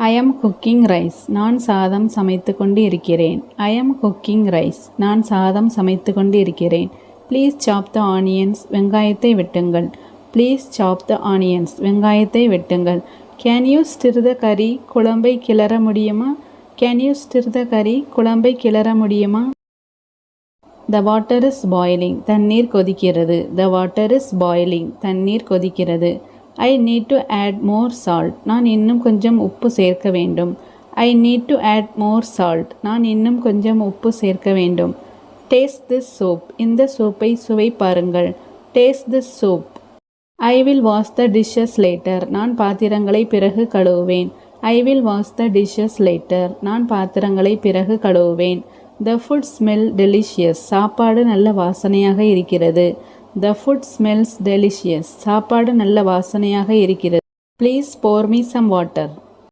I am cooking rice. நான் சாதம் சமைத்து கொண்டு இருக்கிறேன். ஐ am குக்கிங் ரைஸ். நான் சாதம் சமைத்து கொண்டு இருக்கிறேன். ப்ளீஸ் சாப் த ஆனியன்ஸ். வெங்காயத்தை வெட்டுங்கள். ப்ளீஸ் சாப் த ஆனியன்ஸ். வெங்காயத்தை வெட்டுங்கள். கேன் யூ ஸ்டிர் த கறி. குழம்பை கிளற முடியுமா? கேன் யூ ஸ்டிர் த கறி. குழம்பை கிளற முடியுமா? The water is boiling. தண்ணீர் கொதிக்கிறது. The water is boiling. தண்ணீர் கொதிக்கிறது. I need to add more salt. நான் இன்னும் கொஞ்சம் உப்பு சேர்க்க வேண்டும். I need to add more salt. நான் இன்னும் கொஞ்சம் உப்பு சேர்க்க வேண்டும். Taste this soup. இந்த சூப்பை சுவை பாருங்கள். Taste this soup. I will wash the dishes later. நான் பாத்திரங்களை பிறகு கழுவுவேன். I will wash the dishes later. நான் பாத்திரங்களை பிறகு கழுவுவேன். The food smell delicious. சாப்பாடு நல்ல வாசனையாக இருக்கிறது. The food smells delicious. சாப்பாடு நல்ல வாசனையாக இருக்கிறது. Please pour me some water.